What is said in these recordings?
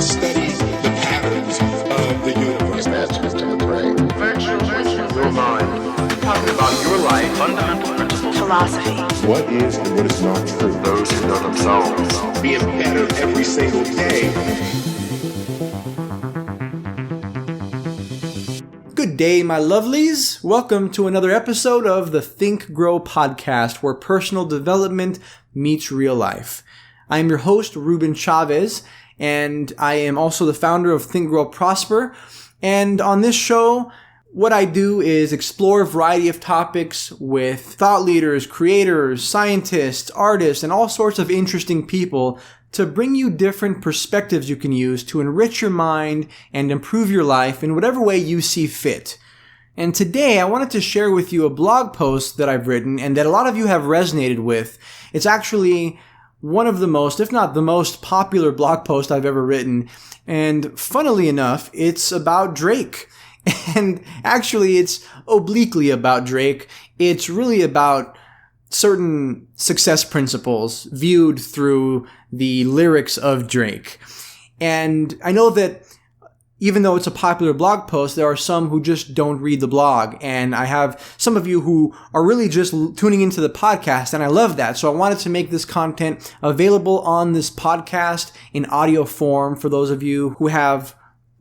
study the patterns of the universe. Answers to the brain. Your mind. Talking about your life. Fundamental principles. Philosophy. What is and what is not true. Those who know themselves. Being better every single day. Good day, my lovelies. Welcome to another episode of the Think Grow podcast, where personal development meets real life. I am your host, Ruben Chavez, and I am also the founder of Think Grow Prosper. And on this show, what I do is explore a variety of topics with thought leaders, creators, scientists, artists, and all sorts of interesting people to bring you different perspectives you can use to enrich your mind and improve your life in whatever way you see fit. And today I wanted to share with you a blog post that I've written and that a lot of you have resonated with. It's actually one of the most, if not the most popular blog post I've ever written. And funnily enough, it's about Drake. And actually it's obliquely about Drake. It's really about certain success principles viewed through the lyrics of Drake. And I know that even though it's a popular blog post, there are some who just don't read the blog. And I have some of you who are really just tuning into the podcast, and I love that. So I wanted to make this content available on this podcast in audio form for those of you who have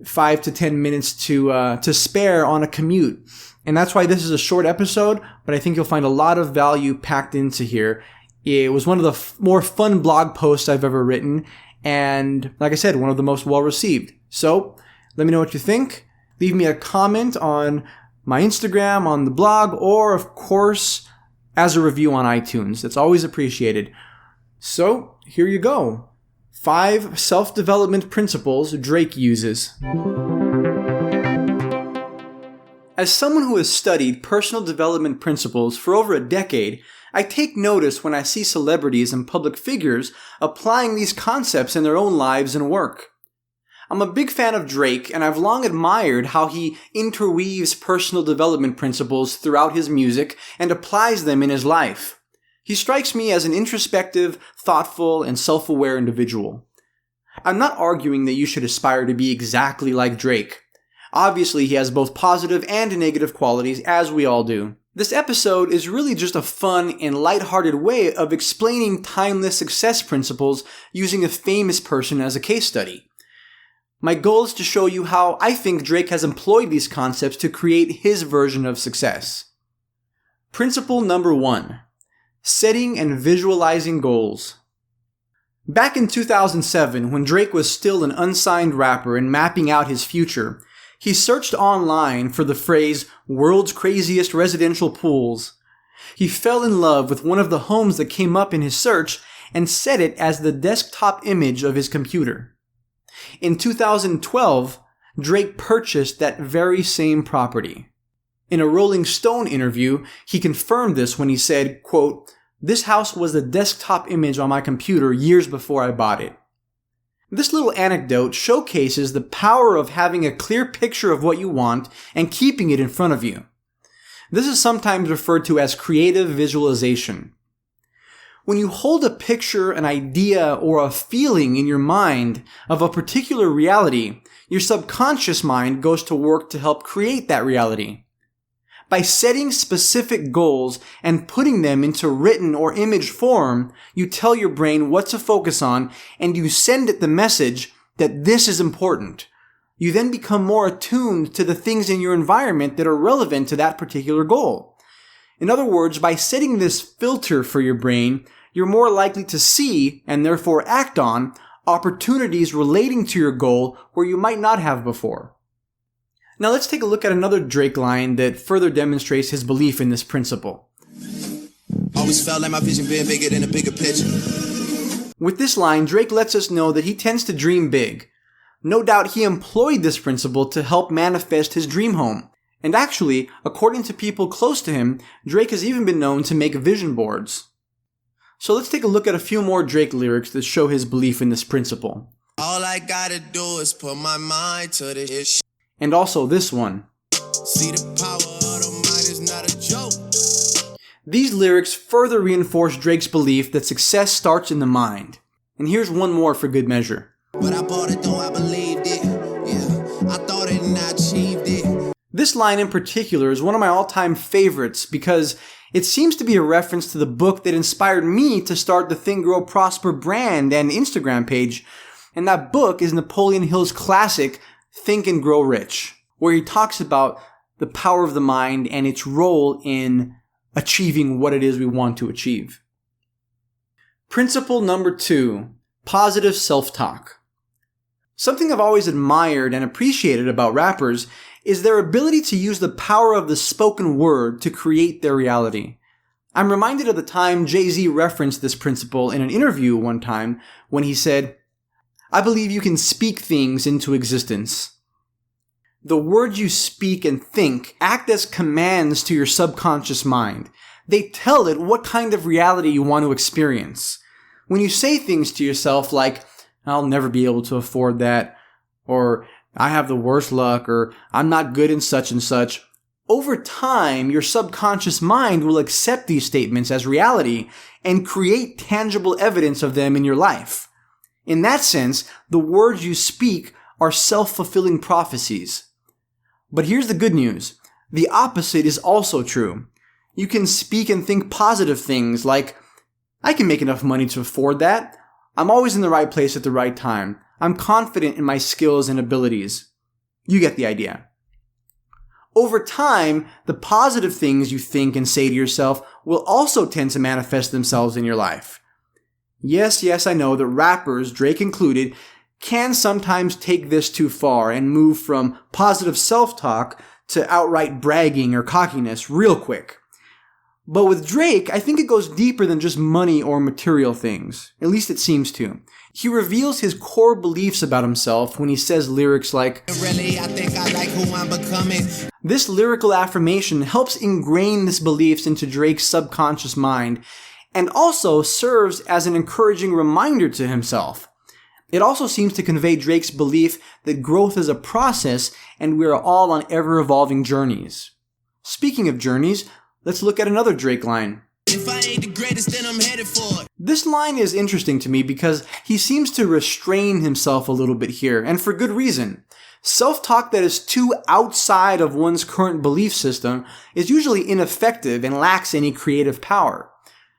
5 to 10 minutes to spare on a commute. And that's why this is a short episode, but I think you'll find a lot of value packed into here. It was one of the more fun blog posts I've ever written, and like I said, one of the most well-received. So let me know what you think. Leave me a comment on my Instagram, on the blog, or of course, as a review on iTunes. It's always appreciated. So here you go. 5 self-development principles Drake uses. As someone who has studied personal development principles for over a decade, I take notice when I see celebrities and public figures applying these concepts in their own lives and work. I'm a big fan of Drake, and I've long admired how he interweaves personal development principles throughout his music and applies them in his life. He strikes me as an introspective, thoughtful, and self-aware individual. I'm not arguing that you should aspire to be exactly like Drake. Obviously, he has both positive and negative qualities, as we all do. This episode is really just a fun and lighthearted way of explaining timeless success principles using a famous person as a case study. My goal is to show you how I think Drake has employed these concepts to create his version of success. Principle number 1. Setting and visualizing goals. Back in 2007, when Drake was still an unsigned rapper and mapping out his future, he searched online for the phrase, "world's craziest residential pools." He fell in love with one of the homes that came up in his search and set it as the desktop image of his computer. In 2012, Drake purchased that very same property. In a Rolling Stone interview, he confirmed this when he said, quote, "This house was the desktop image on my computer years before I bought it." This little anecdote showcases the power of having a clear picture of what you want and keeping it in front of you. This is sometimes referred to as creative visualization. When you hold a picture, an idea, or a feeling in your mind of a particular reality, your subconscious mind goes to work to help create that reality. By setting specific goals and putting them into written or image form, you tell your brain what to focus on and you send it the message that this is important. You then become more attuned to the things in your environment that are relevant to that particular goal. In other words, by setting this filter for your brain, you're more likely to see, and therefore act on, opportunities relating to your goal where you might not have before. Now let's take a look at another Drake line that further demonstrates his belief in this principle. Always felt like my vision being bigger than a bigger picture. With this line, Drake lets us know that he tends to dream big. No doubt he employed this principle to help manifest his dream home. And actually, according to people close to him, Drake has even been known to make vision boards. So let's take a look at a few more Drake lyrics that show his belief in this principle. All I gotta do is put my mind to this shit. And also this one. See the power of the mind is not a joke. These lyrics further reinforce Drake's belief that success starts in the mind. And here's one more for good measure. But I bought it though I believed it. Yeah, I thought it and I achieved it. This line in particular is one of my all-time favorites because it seems to be a reference to the book that inspired me to start the Think Grow Prosper brand and Instagram page. And that book is Napoleon Hill's classic, Think and Grow Rich, where he talks about the power of the mind and its role in achieving what it is we want to achieve. Principle number 2, positive self-talk. Something I've always admired and appreciated about rappers is their ability to use the power of the spoken word to create their reality. I'm reminded of the time Jay-Z referenced this principle in an interview one time when he said, "I believe you can speak things into existence." The words you speak and think act as commands to your subconscious mind. They tell it what kind of reality you want to experience. When you say things to yourself like, "I'll never be able to afford that," or "I have the worst luck," or "I'm not good in such and such," over time, your subconscious mind will accept these statements as reality and create tangible evidence of them in your life. In that sense, the words you speak are self-fulfilling prophecies. But here's the good news. The opposite is also true. You can speak and think positive things like, "I can make enough money to afford that. I'm always in the right place at the right time. I'm confident in my skills and abilities." You get the idea. Over time, the positive things you think and say to yourself will also tend to manifest themselves in your life. Yes, I know that rappers, Drake included, can sometimes take this too far and move from positive self-talk to outright bragging or cockiness real quick. But with Drake, I think it goes deeper than just money or material things. At least it seems to. He reveals his core beliefs about himself when he says lyrics like, Really, I think I like who I'm becoming. This lyrical affirmation helps ingrain these beliefs into Drake's subconscious mind and also serves as an encouraging reminder to himself. It also seems to convey Drake's belief that growth is a process and we are all on ever-evolving journeys. Speaking of journeys, let's look at another Drake line. If I ain't the greatest, then I'm headed for it. This line is interesting to me because he seems to restrain himself a little bit here, and for good reason. Self-talk that is too outside of one's current belief system is usually ineffective and lacks any creative power.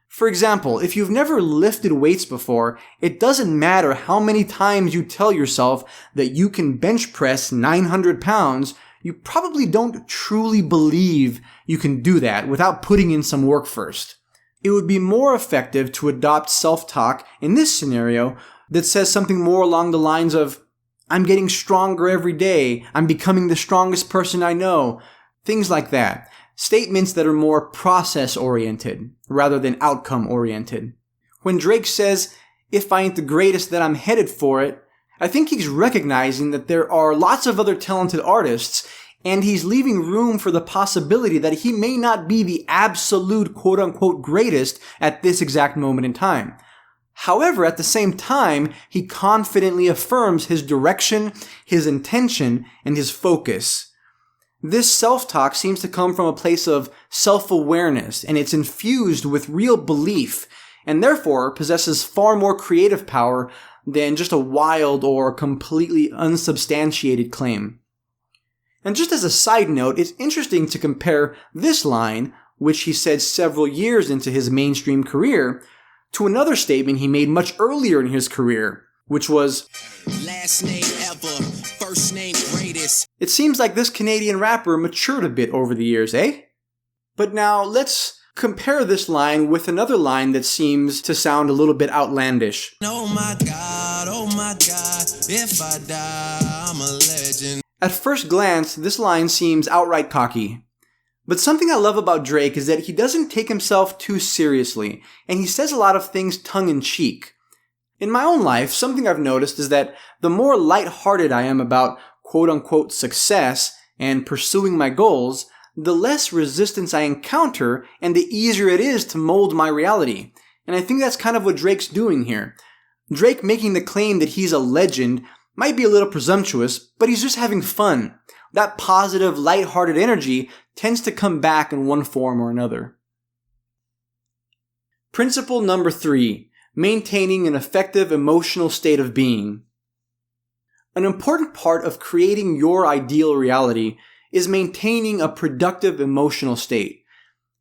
For example, if you've never lifted weights before, it doesn't matter how many times you tell yourself that you can bench press 900 pounds, you probably don't truly believe you can do that without putting in some work first. It would be more effective to adopt self-talk in this scenario that says something more along the lines of, "I'm getting stronger every day, I'm becoming the strongest person I know," things like that. Statements that are more process-oriented rather than outcome-oriented. When Drake says, "If I ain't the greatest, then I'm headed for it," I think he's recognizing that there are lots of other talented artists, and he's leaving room for the possibility that he may not be the absolute quote-unquote greatest at this exact moment in time. However, at the same time, he confidently affirms his direction, his intention, and his focus. This self-talk seems to come from a place of self-awareness, and it's infused with real belief, and therefore possesses far more creative power than just a wild or completely unsubstantiated claim. And just as a side note, it's interesting to compare this line, which he said several years into his mainstream career, to another statement he made much earlier in his career, which was, Last name ever, first name greatest. It seems like this Canadian rapper matured a bit over the years, eh? But now let's compare this line with another line that seems to sound a little bit outlandish. Oh my God, if I die, I'm a legend. At first glance, this line seems outright cocky. But something I love about Drake is that he doesn't take himself too seriously, and he says a lot of things tongue-in-cheek. In my own life, something I've noticed is that the more lighthearted I am about quote-unquote success and pursuing my goals, the less resistance I encounter and the easier it is to mold my reality. And I think that's kind of what Drake's doing here. Drake making the claim that he's a legend might be a little presumptuous, but he's just having fun. That positive, lighthearted energy tends to come back in one form or another. Principle number 3. Maintaining an effective emotional state of being. An important part of creating your ideal reality is maintaining a productive emotional state.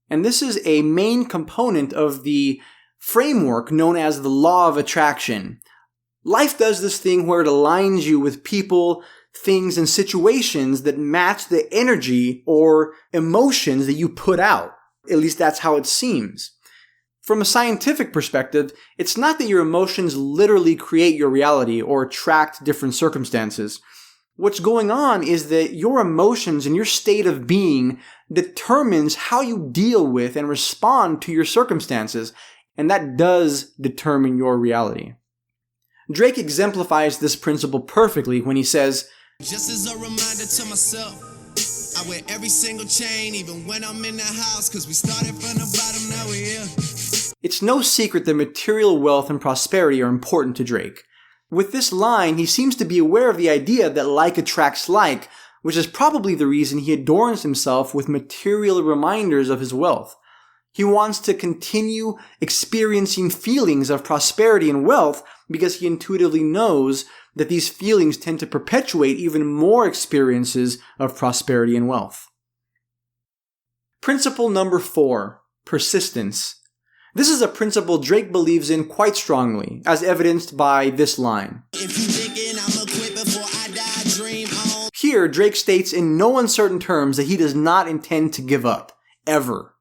And this is a main component of the framework known as the law of attraction. Life does this thing where it aligns you with people, things, and situations that match the energy or emotions that you put out. At least that's how it seems. From a scientific perspective, it's not that your emotions literally create your reality or attract different circumstances. What's going on is that your emotions and your state of being determines how you deal with and respond to your circumstances, and that does determine your reality. Drake exemplifies this principle perfectly when he says, Just as a reminder to myself, I wear every single chain, even when I'm in the house, cause we started from the bottom, now we're here. It's no secret that material wealth and prosperity are important to Drake. With this line, he seems to be aware of the idea that like attracts like, which is probably the reason he adorns himself with material reminders of his wealth. He wants to continue experiencing feelings of prosperity and wealth because he intuitively knows that these feelings tend to perpetuate even more experiences of prosperity and wealth. Principle number 4, persistence. This is a principle Drake believes in quite strongly, as evidenced by this line. If you thinking I'ma quit before I die, dream on. Here, Drake states in no uncertain terms that he does not intend to give up, ever.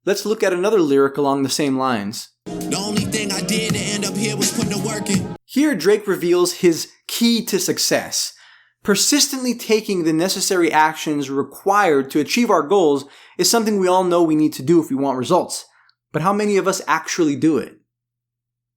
Let's look at another lyric along the same lines. The only thing I did to end up here was put the work in. Here, Drake reveals his key to success. Persistently taking the necessary actions required to achieve our goals is something we all know we need to do if we want results. But how many of us actually do it?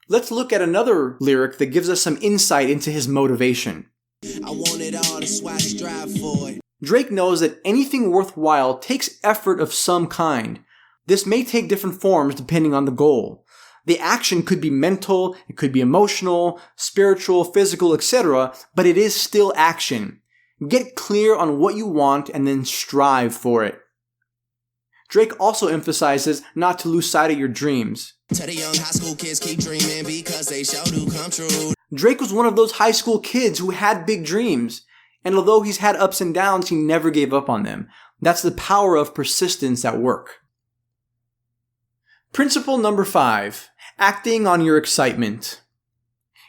Let's look at another lyric that gives us some insight into his motivation. I want it all, that's why I strive for it. Drake knows that anything worthwhile takes effort of some kind. This may take different forms depending on the goal. The action could be mental, it could be emotional, spiritual, physical, etc., but it is still action. Get clear on what you want and then strive for it. Drake also emphasizes not to lose sight of your dreams. Tell the young high school kids keep dreaming because they sure do come true. Drake was one of those high school kids who had big dreams, and although he's had ups and downs, he never gave up on them. That's the power of persistence at work. Principle number 5, acting on your excitement.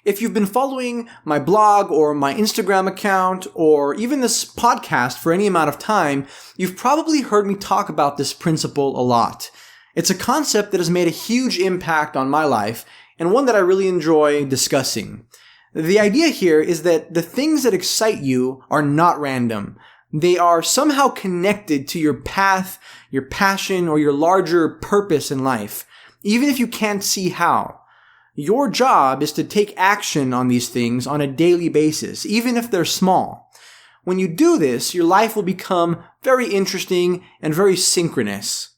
If you've been following my blog or my Instagram account or even this podcast for any amount of time, you've probably heard me talk about this principle a lot. It's a concept that has made a huge impact on my life and one that I really enjoy discussing. The idea here is that the things that excite you are not random. They are somehow connected to your path, your passion, or your larger purpose in life, even if you can't see how. Your job is to take action on these things on a daily basis, even if they're small. When you do this, your life will become very interesting and very synchronous.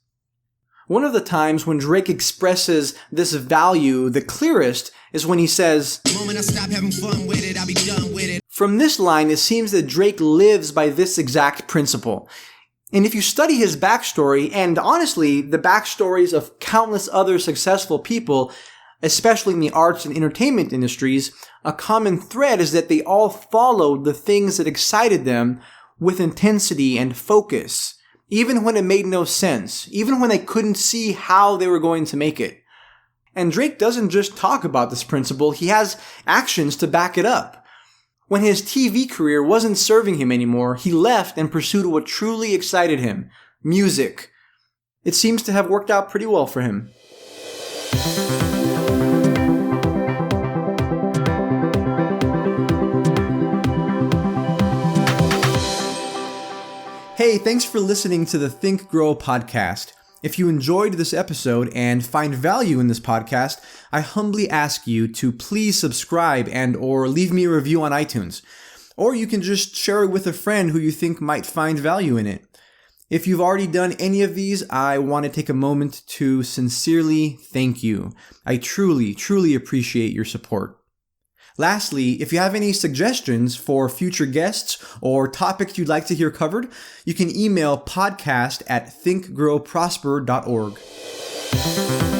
One of the times when Drake expresses this value the clearest is when he says, The moment I stop having fun with it, I'll be done with it. From this line, it seems that Drake lives by this exact principle. And if you study his backstory, and honestly, the backstories of countless other successful people, especially in the arts and entertainment industries, a common thread is that they all followed the things that excited them with intensity and focus, even when it made no sense, even when they couldn't see how they were going to make it. And Drake doesn't just talk about this principle, he has actions to back it up. When his TV career wasn't serving him anymore, he left and pursued what truly excited him, music. It seems to have worked out pretty well for him. Hey, thanks for listening to the Think Grow podcast. If you enjoyed this episode and find value in this podcast, I humbly ask you to please subscribe and or leave me a review on iTunes. Or you can just share it with a friend who you think might find value in it. If you've already done any of these, I want to take a moment to sincerely thank you. I truly, truly appreciate your support. Lastly, if you have any suggestions for future guests or topics you'd like to hear covered, you can email podcast@thinkgrowprosper.org.